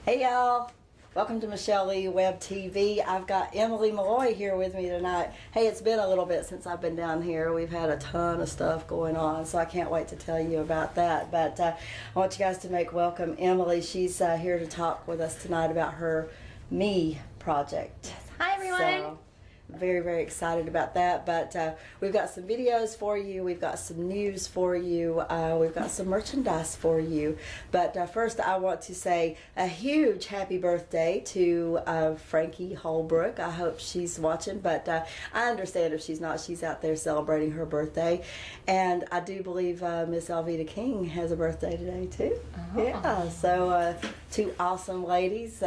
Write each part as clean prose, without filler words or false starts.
Hey y'all, welcome to Michelle Leigh WebTV. I've got Emily Malloy here with me tonight. Hey, it's been a little bit since I've been down here. We've had a ton of stuff going on, so I can't wait to tell you about that. But I want you guys to make welcome Emily. She's here to talk with us tonight about her Me project. Hi everyone. So, very, very excited about that. But we've got some videos for you. We've got some news for you. We've got some merchandise for you. But first, I want to say a huge happy birthday to Frankie Holbrook. I hope she's watching, but I understand if she's not. She's out there celebrating her birthday. And I do believe Miss Alvita King has a birthday today, too. Oh. Yeah, so two awesome ladies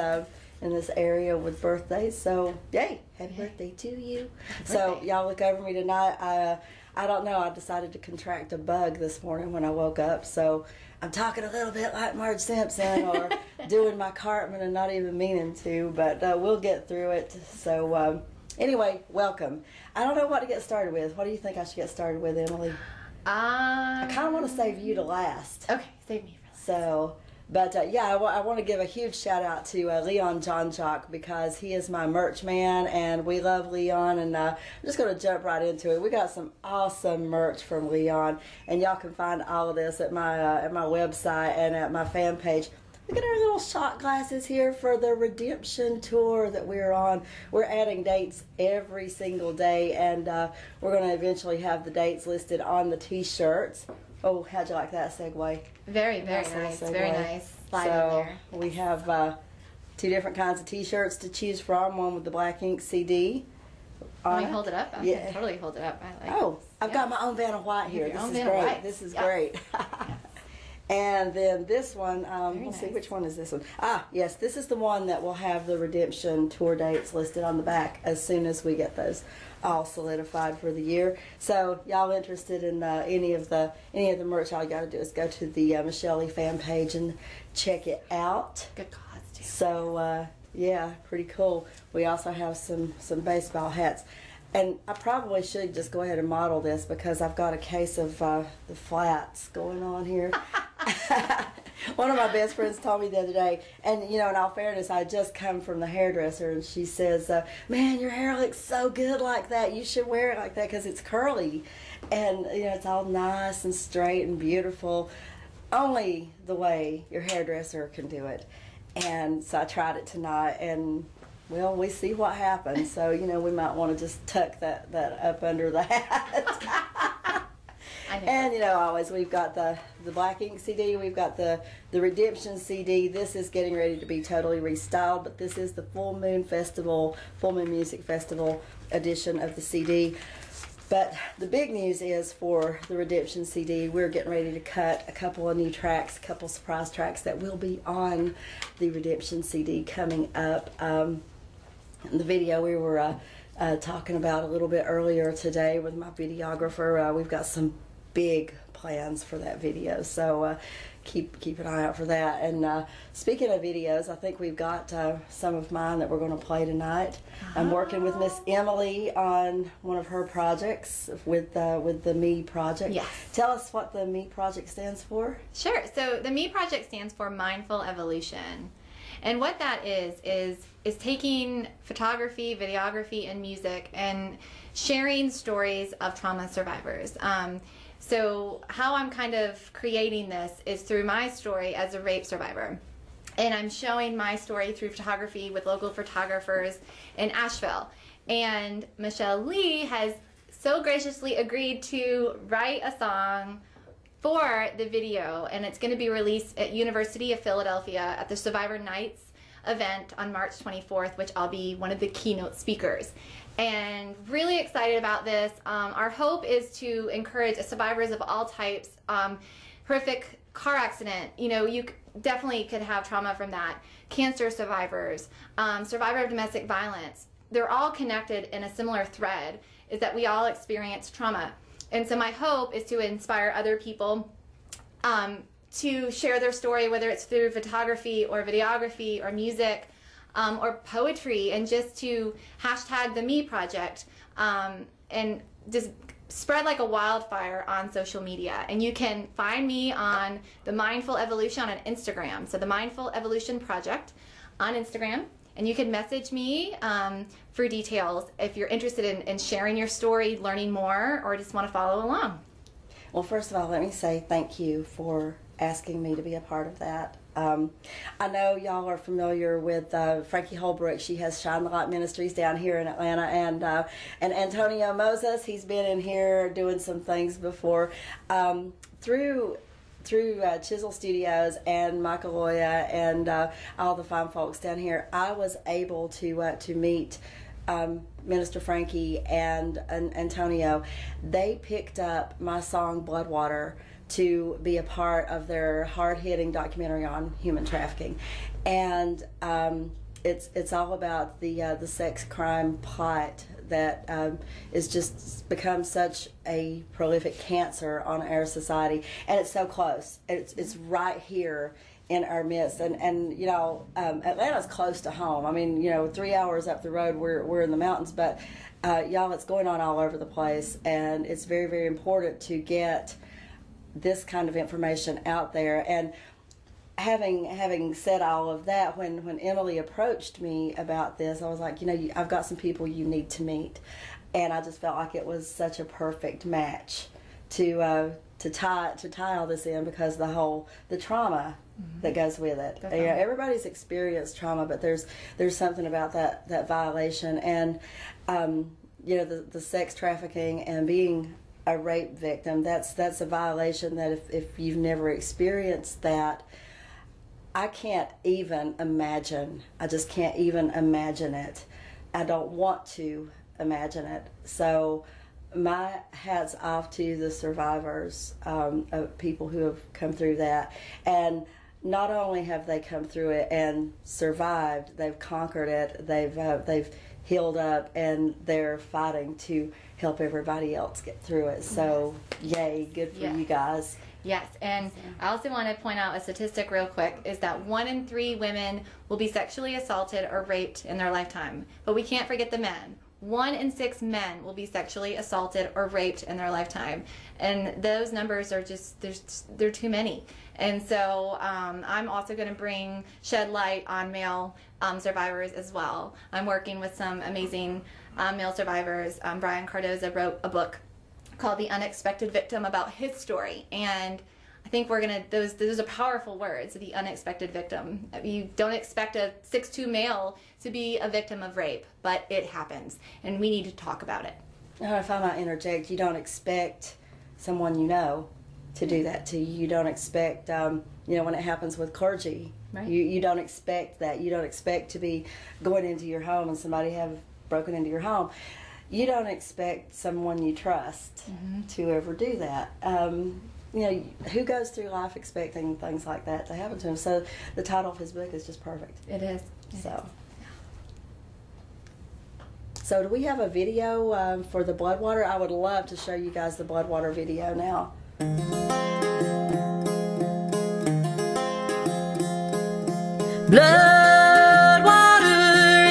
in this area with birthdays, so yay, happy birthday to you. So y'all look over me tonight. I don't know, I decided to contract a bug this morning when I woke up, so I'm talking a little bit like Marge Simpson or doing my Cartman and not even meaning to, but we'll get through it. So anyway, welcome. I don't know what to get started with. What do you think I should get started with, Emily? I kind of want to save you to last. Okay, save me for last. So but yeah, I want to give a huge shout out to Leon John Jock, because he is my merch man and we love Leon, and I'm just going to jump right into it. We got some awesome merch from Leon, and y'all can find all of this at my website and at my fan page. Look at our little shot glasses here for the Redemption Tour that we're on. We're adding dates every single day, and we're going to eventually have the dates listed on the t-shirts. Oh, how'd you like that segue? Very, very nice. Very nice. Slide in there. We have two different kinds of t-shirts to choose from. One with the black ink CD. Can you hold it up? I can totally hold it up. I like this. I've got my own Vanna White here. This is great. This is great. And then this one, we'll see, which one is this one? Ah, yes, this is the one that will have the Redemption Tour dates listed on the back as soon as we get those all solidified for the year. So y'all interested in any of the merch, all you got to do is go to the Michelle Leigh fan page and check it out. Good cause, too. So yeah, pretty cool. We also have some baseball hats. And I probably should just go ahead and model this, because I've got a case of the flats going on here. One of my best friends told me the other day, and you know, in all fairness, I just come from the hairdresser, and she says, man, your hair looks so good like that. You should wear it like that because it's curly. And you know, it's all nice and straight and beautiful. Only the way your hairdresser can do it. And so I tried it tonight, and well, we see what happens. So, you know, we might want to just tuck that up under the hat. And, you know, always we've got the black ink CD. We've got the Redemption CD. This is getting ready to be totally restyled, but this is the Full Moon Music Festival edition of the CD. But the big news is for the Redemption CD, we're getting ready to cut a couple of new tracks, a couple surprise tracks that will be on the Redemption CD coming up. The video we were talking about a little bit earlier today with my videographer, we've got some big plans for that video, so keep an eye out for that. And speaking of videos, I think we've got some of mine that we're going to play tonight. I'm working with Miss Emily on one of her projects with the Me project. Yes. Tell us what the Me project stands for. Sure. So the Me project stands for Mindful Evolution. And what that is taking photography, videography, and music and sharing stories of trauma survivors. So how I'm kind of creating this is through my story as a rape survivor. And I'm showing my story through photography with local photographers in Asheville. And Michelle Leigh has so graciously agreed to write a song for the video, and it's going to be released at University of Philadelphia at the Survivor Nights event on March 24th, which I'll be one of the keynote speakers. And really excited about this. Our hope is to encourage survivors of all types. Horrific car accident, you know, you definitely could have trauma from that. Cancer survivors, survivor of domestic violence. They're all connected in a similar thread, is that we all experience trauma. And so my hope is to inspire other people to share their story, whether it's through photography or videography or music or poetry, and just to hashtag the Me Project and just spread like a wildfire on social media. And you can find me on the Mindful Evolution on Instagram. So the Mindful Evolution Project on Instagram. And you can message me for details if you're interested in sharing your story, learning more, or just want to follow along. Well, first of all, let me say thank you for asking me to be a part of that. I know y'all are familiar with Frankie Holbrook. She has Shine the Light Ministries down here in Atlanta, and Antonio Moses. He's been in here doing some things before through Chisel Studios and Mike Aloia and all the fine folks down here. I was able to meet Minister Frankie and Antonio. They picked up my song Bloodwater to be a part of their hard-hitting documentary on human trafficking, and it's all about the sex crime plight that is just become such a prolific cancer on our society, and it's so close. It's right here in our midst, and you know, Atlanta's close to home. I mean, you know, 3 hours up the road, we're in the mountains, but y'all, it's going on all over the place, and it's very, very important to get this kind of information out there. And having said all of that, when Emily approached me about this, I was like, you know, I've got some people you need to meet, and I just felt like it was such a perfect match to tie all this in, because the trauma that goes with it. You know, everybody's experienced trauma, but there's something about that violation, and you know, the sex trafficking and being a rape victim, that's a violation that if you've never experienced that, I can't even imagine. I just can't even imagine it. I don't want to imagine it. So my hat's off to the survivors of people who have come through that. And not only have they come through it and survived, they've conquered it, they've healed up, and they're fighting to help everybody else get through it. So yay, good for you guys. Yes, and I also want to point out a statistic real quick, is that 1 in 3 women will be sexually assaulted or raped in their lifetime. But we can't forget the men. 1 in 6 men will be sexually assaulted or raped in their lifetime. And those numbers are just, they're too many. And so I'm also going to shed light on male survivors as well. I'm working with some amazing male survivors. Brian Cardoza wrote a book called The Unexpected Victim about his story, and I think we're gonna, those are powerful words, the unexpected victim. You don't expect a 6'2" male to be a victim of rape, but it happens, and we need to talk about it. If I might interject, you don't expect someone you know to do that to you. You don't expect, you know, when it happens with clergy, right? You don't expect that. You don't expect to be going into your home and somebody have broken into your home. You don't expect someone you trust to ever do that. You know, who goes through life expecting things like that to happen to him? So the title of his book is just perfect. It is. So do we have a video for the Bloodwater? I would love to show you guys the Bloodwater video now. Bloodwater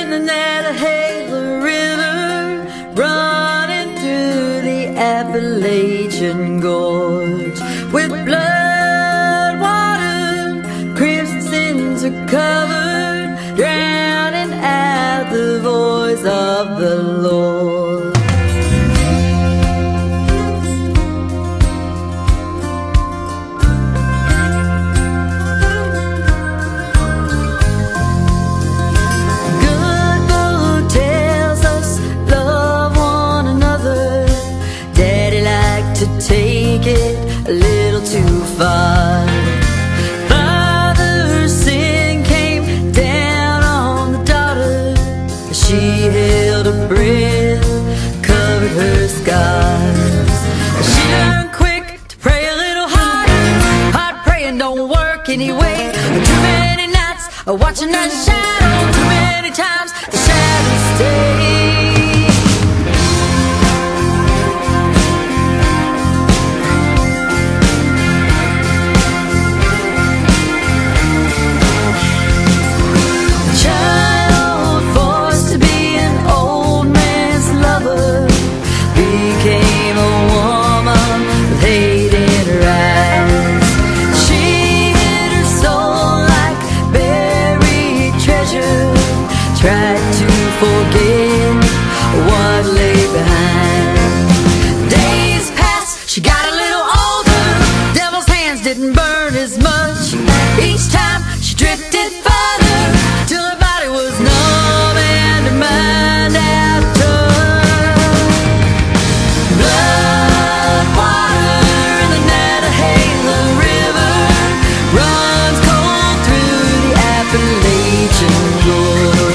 in the Nantahala River, running through the Appalachian Gorge. With blood water, crimson sins are covered, far. Father's sin came down on the daughter. She held her breath, covered her scars. She learned quick to pray a little harder. Hard praying don't work anyway. Too many nights watching that shadow. Too many times the shadow stays. Tried to forget what lay behind. Days passed, she got a little older. Devil's hands didn't burn as much. Each time she drifted further, till her body was numb and her mind out of touch. Blood, water, and the Aloia River runs cold through the Appalachian Gorge.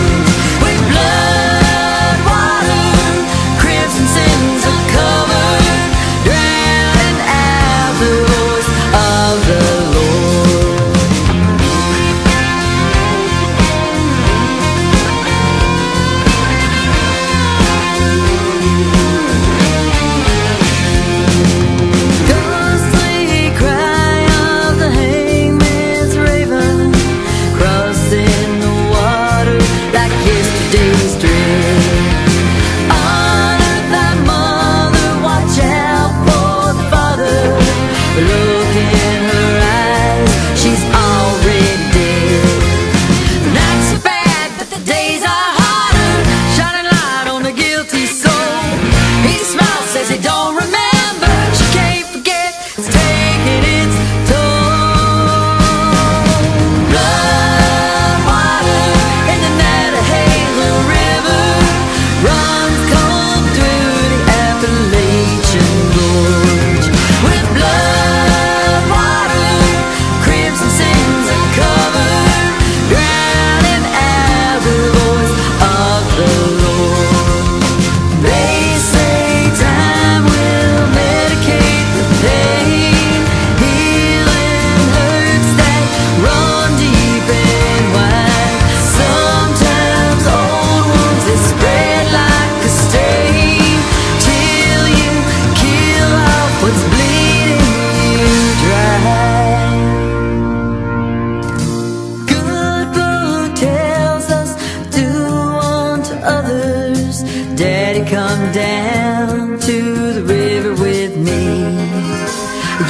Daddy, come down to the river with me.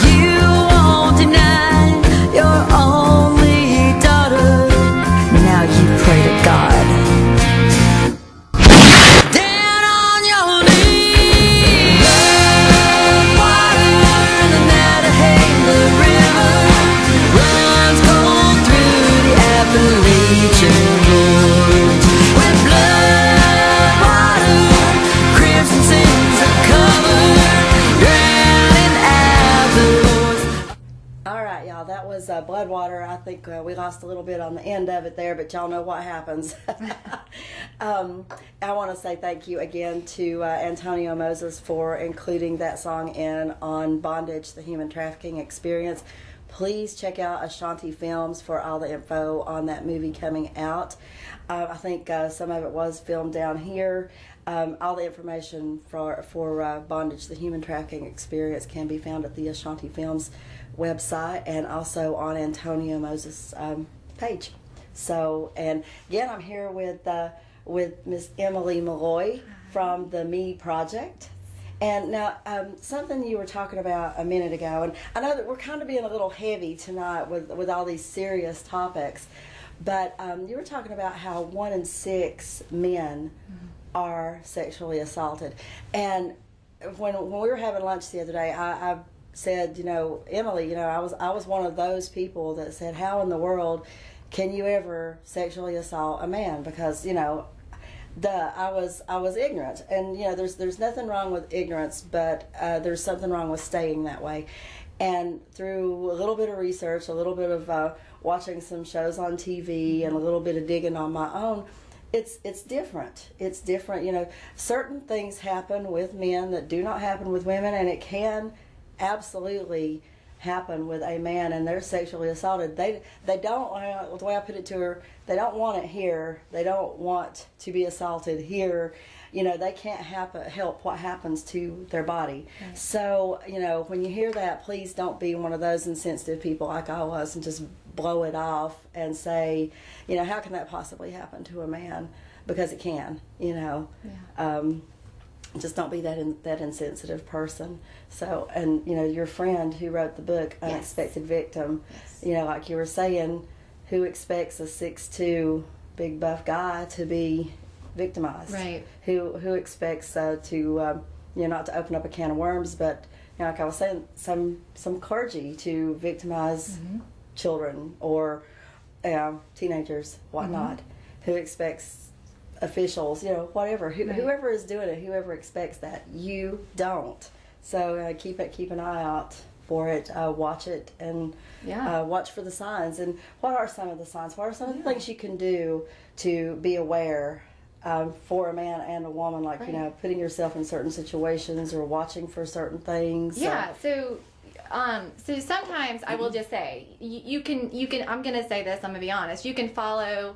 You won't deny your only daughter. Now you pray to God. Down on your knees. Blood, water, and the Aloia River runs cold through the Appalachian Gorge. With blood, water, crimson sins are covered, drowning out the voice. All right, y'all, that was Bloodwater. I think we lost a little bit on the end of it there, but y'all know what happens. I want to say thank you again to Antonio Moses for including that song in on Bondage, the Human Trafficking Experience. Please check out Ashanti Films for all the info on that movie coming out. I think some of it was filmed down here. All the information for Bondage, the Human Trafficking Experience can be found at the Ashanti Films website and also on Antonio Moses' page. So, and again, I'm here with Miss Emily Malloy from the Me Project. And now, something you were talking about a minute ago, and I know that we're kind of being a little heavy tonight with all these serious topics, but you were talking about how 1 in 6 men are sexually assaulted. And when we were having lunch the other day, I said, you know, Emily, you know, I was one of those people that said, how in the world can you ever sexually assault a man? Because, you know, I was ignorant, and you know, there's nothing wrong with ignorance, but there's something wrong with staying that way. And through a little bit of research, a little bit of watching some shows on TV, and a little bit of digging on my own, it's different. It's different. You know, certain things happen with men that do not happen with women, and it can absolutely happen with a man and they're sexually assaulted. They don't, the way I put it to her, they don't want it here. They don't want to be assaulted here. You know, they can't help what happens to their body. Right. So, you know, when you hear that, please don't be one of those insensitive people like I was and just blow it off and say, you know, how can that possibly happen to a man? Because it can, you know. Yeah. Just don't be that insensitive person. So, and you know, your friend who wrote the book, Unexpected Victim, you know, like you were saying, who expects a 6'2" big buff guy to be victimized? Right. Who expects to you know, not to open up a can of worms, but you know, like I was saying, some clergy to victimize children or teenagers, whatnot. Who expects officials, you know, whatever, whoever is doing it, whoever expects that, you don't. So keep an eye out for it, watch it, and watch for the signs. And what are some of the signs? What are some of the things you can do to be aware for a man and a woman, like you know, putting yourself in certain situations or watching for certain things? Yeah. So sometimes I will just say you can. I'm gonna say this. I'm gonna be honest. You can follow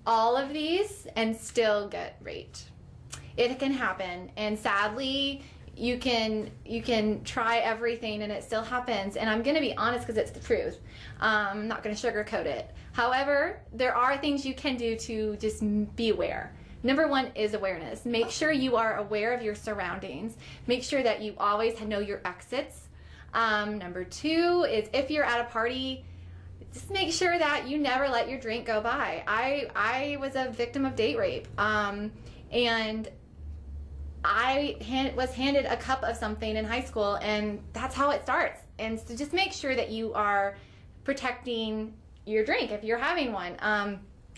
all of these and still get raped. It can happen, and sadly you can try everything and it still happens. And I'm gonna be honest because it's the truth. I'm not gonna sugarcoat it. However, there are things you can do to just be aware. Number one is awareness. Make sure you are aware of your surroundings. Make sure that you always know your exits. Number two is, if you're at a party, just make sure that you never let your drink go by. I was a victim of date rape, and I was handed a cup of something in high school, and that's how it starts. And so just make sure that you are protecting your drink if you're having one.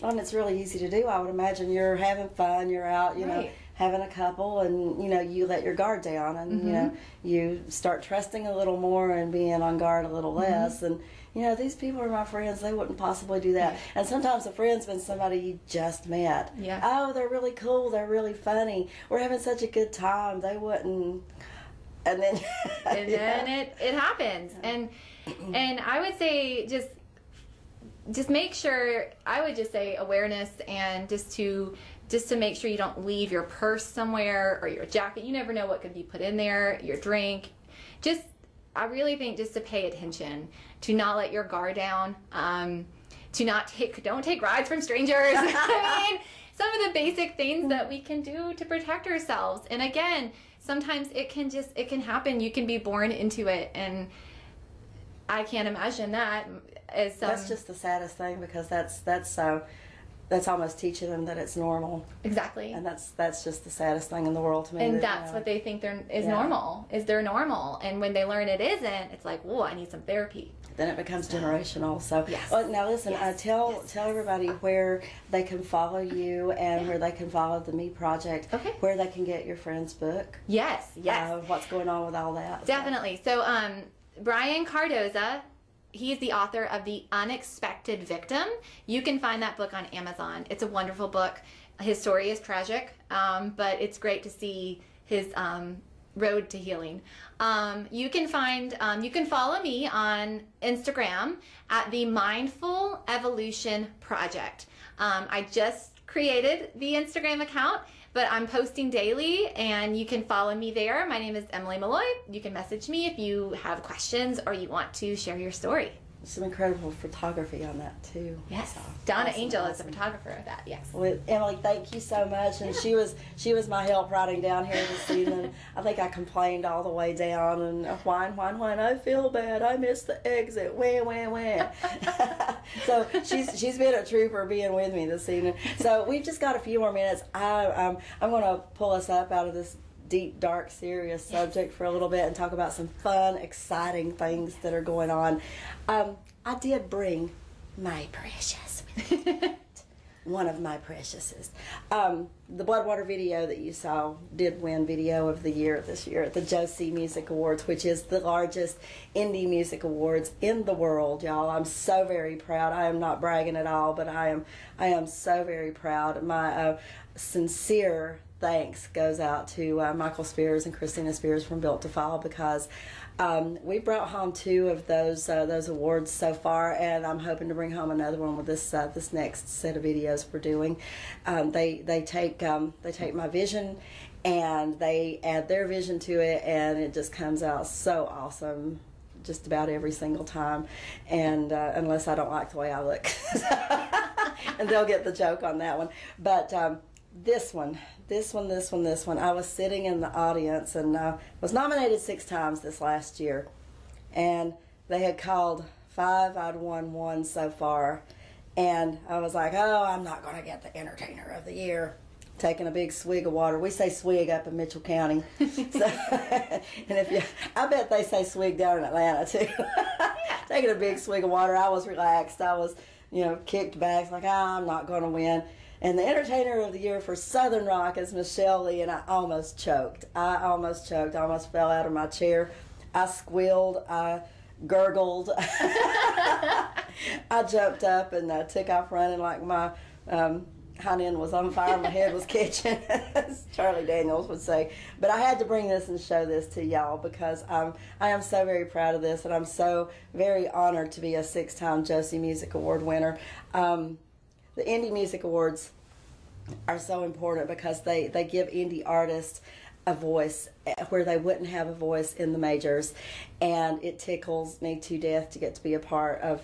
And it's really easy to do. I would imagine you're having fun, you're out, you know, having a couple, and you know, you let your guard down, and you know, you start trusting a little more and being on guard a little less. And you know, these people are my friends, they wouldn't possibly do that. And sometimes a friend's been somebody you just met. Oh, they're really cool, they're really funny, we're having such a good time, they wouldn't. And then then it happens. And I would say just make sure, I would just say awareness, and just to make sure you don't leave your purse somewhere or your jacket. You never know what could be put in there, your drink. I really think just to pay attention, to not let your guard down, don't take rides from strangers. I mean, some of the basic things that we can do to protect ourselves. And again, sometimes it can happen. You can be born into it, and I can't imagine that. That's just the saddest thing, because that's almost teaching them that it's normal. Exactly. And that's just the saddest thing in the world to me. And that's what they think is normal, is they're normal. And when they learn it isn't, it's like, whoa, I need some therapy. Then it becomes generational. So, well, now listen, tell everybody where they can follow you, and where they can follow the Me Project, where they can get your friend's book. Yes. What's going on with all that. Definitely. So, Brian Cardoza, he's the author of The Unexpected Victim. You can find that book on Amazon. It's a wonderful book. His story is tragic, but it's great to see his road to healing. You can follow me on Instagram at the Mindful Evolution Project. I just created the Instagram account, but I'm posting daily, and you can follow me there. My name is Emily Malloy. You can message me if you have questions or you want to share your story. Some incredible photography on that too. Yes, Donna Angel is a photographer of that. Yes. Well, Emily, thank you so much. And she was my help riding down here this evening. I think I complained all the way down, and whine. I feel bad. I missed the exit. Wham. So she's been a trooper being with me this evening. So we've just got a few more minutes. I'm going to pull us up out of this deep, dark, serious subject for a little bit and talk about some fun, exciting things that are going on. I did bring my precious with me. one of my preciouses. The Bloodwater video that you saw did win Video of the Year this year at the Josie Music Awards, which is the largest indie music awards in the world, y'all. I'm so very proud. I am not bragging at all, but I am so very proud. My sincere thanks goes out to Michael Spears and Christina Spears from Built to Fall, because we brought home 2 of those awards so far, and I'm hoping to bring home another one with this this next set of videos we're doing. They take my vision and they add their vision to it, and it just comes out so awesome just about every single time. And unless I don't like the way I look, and they'll get the joke on that one. But this one. I was sitting in the audience and was nominated 6 times this last year, and they had called 5. I'd won 1 so far, and I was like, oh, I'm not going to get the Entertainer of the Year. Taking a big swig of water. We say swig up in Mitchell County. So, and I bet they say swig down in Atlanta too. Taking a big swig of water, I was relaxed. I was, kicked back, like, I'm not going to win. And the Entertainer of the Year for Southern Rock is Michelle Leigh, and I almost choked. I almost fell out of my chair. I squealed. I gurgled. I jumped up and took off running like my hind end was on fire. My head was catching, as Charlie Daniels would say. But I had to bring this and show this to y'all, because I am so very proud of this, and I'm so very honored to be a 6-time Josie Music Award winner. The Indie Music Awards are so important because they give indie artists a voice where they wouldn't have a voice in the majors, and it tickles me to death to get to be a part of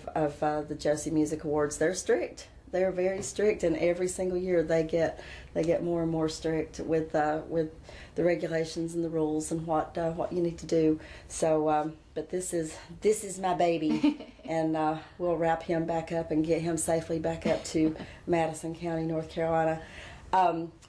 the Josie Music Awards. They're strict. They're very strict, and every single year they get more and more strict with the regulations and the rules and what you need to do. So, but this is my baby, and we'll wrap him back up and get him safely back up to Madison County, North Carolina.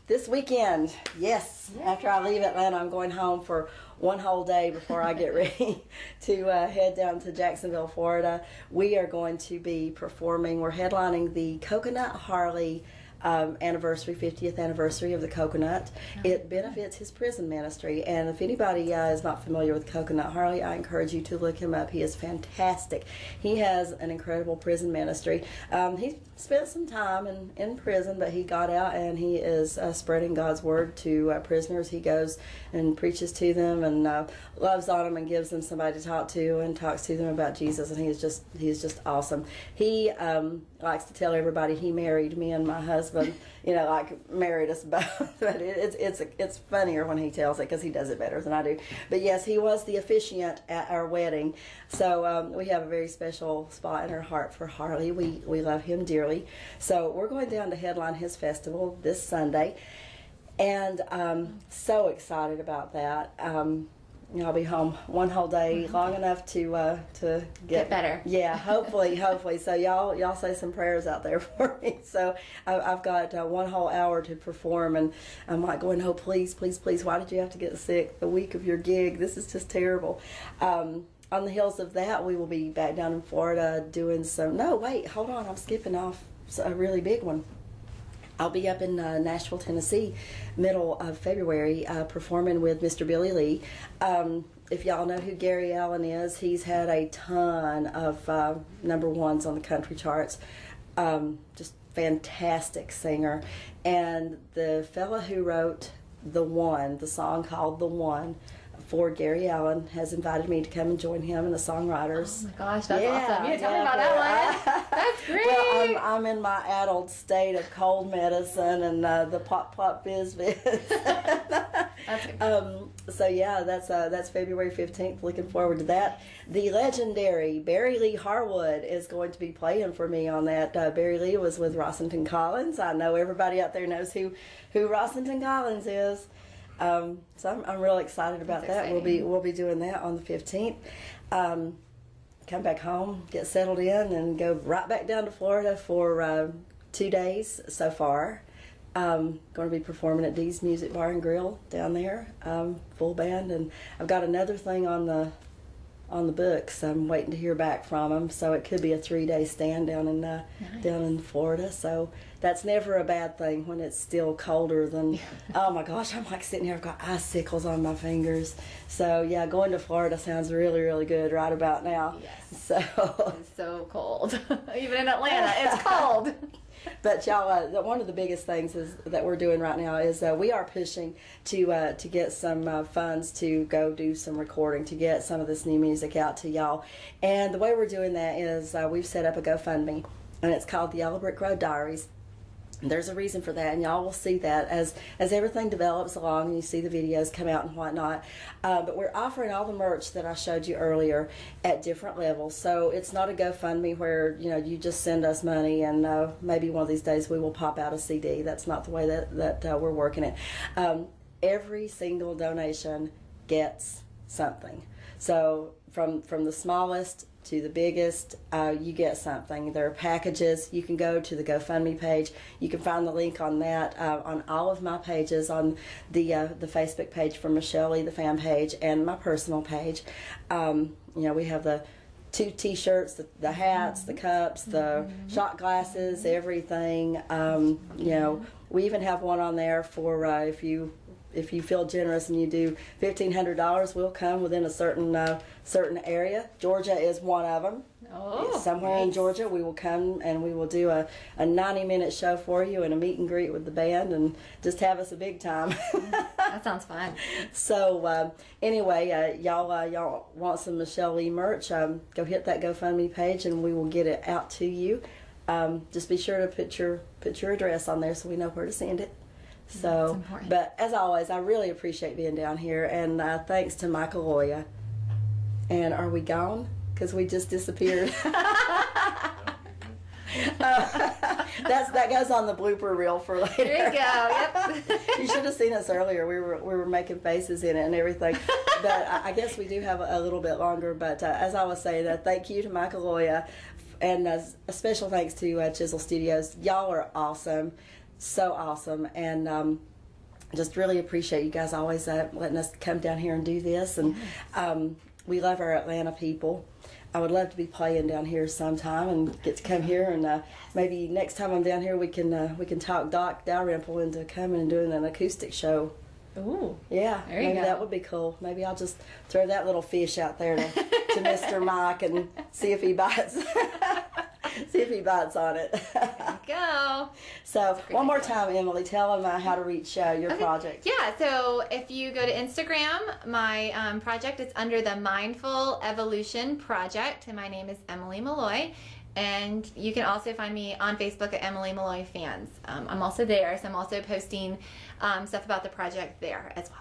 This weekend, yes, after I leave Atlanta, I'm going home for 1 whole day before I get ready to head down to Jacksonville, Florida. We are going to be performing. We're headlining the Coconut Harley anniversary, 50th anniversary of the Coconut. It benefits his prison ministry, and if anybody is not familiar with Coconut Harley, I encourage you to look him up. He is fantastic. He has an incredible prison ministry. He spent some time in prison, but he got out and he is spreading God's word to prisoners. He goes and preaches to them and loves on them and gives them somebody to talk to and talks to them about Jesus, and he's just awesome. He likes to tell everybody he married me and my husband, like married us both. But it's funnier when he tells it, because he does it better than I do. But yes, he was the officiant at our wedding, so we have a very special spot in our heart for Harley. We love him dearly. So we're going down to headline his festival this Sunday, and so excited about that. I'll be home 1 whole day, long enough to get better. Yeah, hopefully. So y'all say some prayers out there for me. So I've got 1 whole hour to perform, and I'm like going, oh, please, why did you have to get sick the week of your gig? This is just terrible. On the heels of that, we will be back down in Florida doing some. No, wait, hold on, I'm skipping off a really big one. I'll be up in Nashville, Tennessee, middle of February, performing with Mr. Billy Leigh. If y'all know who Gary Allen is, he's had a ton of #1s on the country charts. Just fantastic singer. And the fella who wrote the song called The One, for Gary Allen, has invited me to come and join him and the songwriters. Oh my gosh, that's awesome. You didn't tell me about that one. That's great. Well, I'm in my adult state of cold medicine and the pop biz. That's good. So yeah, that's February 15th. Looking forward to that. The legendary Barry Lee Harwood is going to be playing for me on that. Barry Lee was with Rossington Collins. I know everybody out there knows who Rossington Collins is. So I'm real excited about that. We'll be doing that on the 15th. Come back home, get settled in, and go right back down to Florida for 2 days so far. Going to be performing at Dee's Music Bar and Grill down there, full band, and I've got another thing on the on the books. I'm waiting to hear back from them, so it could be a 3-day stand down in Florida. So that's never a bad thing when it's still colder than. Oh my gosh, I'm like sitting here, I've got icicles on my fingers. So yeah, going to Florida sounds really, really good right about now. Yes. So It's so cold. Even in Atlanta, it's cold. But y'all, one of the biggest things is that we're doing right now is we are pushing to get some funds to go do some recording, to get some of this new music out to y'all. And the way we're doing that is we've set up a GoFundMe, and it's called the Yellow Brick Road Diaries. There's a reason for that, and y'all will see that as everything develops along and you see the videos come out and whatnot. But we're offering all the merch that I showed you earlier at different levels. So it's not a GoFundMe where you just send us money and maybe one of these days we will pop out a CD. That's not the way that we're working it. Every single donation gets something. So from the smallest to the biggest, you get something. There are packages. You can go to the GoFundMe page. You can find the link on that on all of my pages, on the Facebook page for Michelle Leigh, the fan page, and my personal page. We have the 2 T-shirts, the hats, the cups, the shot glasses, everything. We even have one on there for if you feel generous and you do $1,500, we'll come within a certain area. Georgia is one of them. Oh, somewhere in Georgia, we will come and we will do a 90-minute show for you and a meet and greet with the band and just have us a big time. That sounds fun. So anyway, y'all want some Michelle Leigh merch? Go hit that GoFundMe page and we will get it out to you. Just be sure to put your address on there so we know where to send it. So, but as always, I really appreciate being down here, and thanks to Mike Aloia. And are we gone? Because we just disappeared. That goes on the blooper reel for later. There you go. Yep. You should have seen us earlier. We were making faces in it and everything. But I guess we do have a little bit longer. But as I was saying, thank you to Mike Aloia, and a special thanks to Chisel Studios. Y'all are awesome. So awesome, and just really appreciate you guys always letting us come down here and do this. And we love our Atlanta people. I would love to be playing down here sometime and get to come here, and maybe next time I'm down here we can talk Doc Dalrymple into coming and doing an acoustic show. Ooh, yeah, there you maybe go. That would be cool. Maybe I'll just throw that little fish out there to Mr. Mike and see if he bites. See if he bites on it. there you go. So one more time, Emily, tell them how to reach your project. Yeah, so if you go to Instagram, my project is under the Mindful Evolution Project, and my name is Emily Malloy. And you can also find me on Facebook at Emily Malloy Fans. I'm also there, so I'm also posting stuff about the project there as well.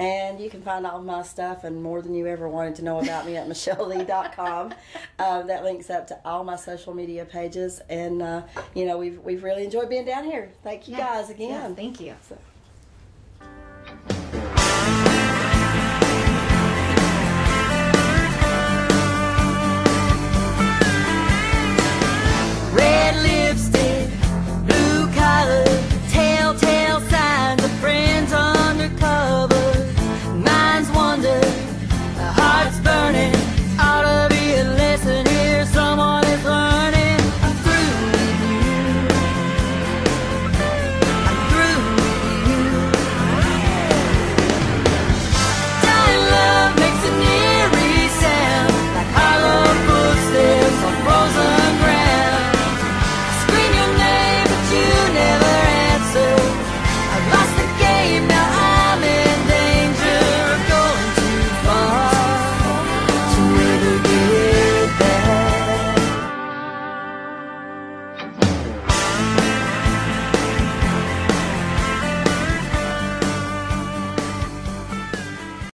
And you can find all of my stuff and more than you ever wanted to know about me at MichelleLeigh.com. That links up to all my social media pages. And, we've really enjoyed being down here. Thank you guys again. Yes, thank you. So.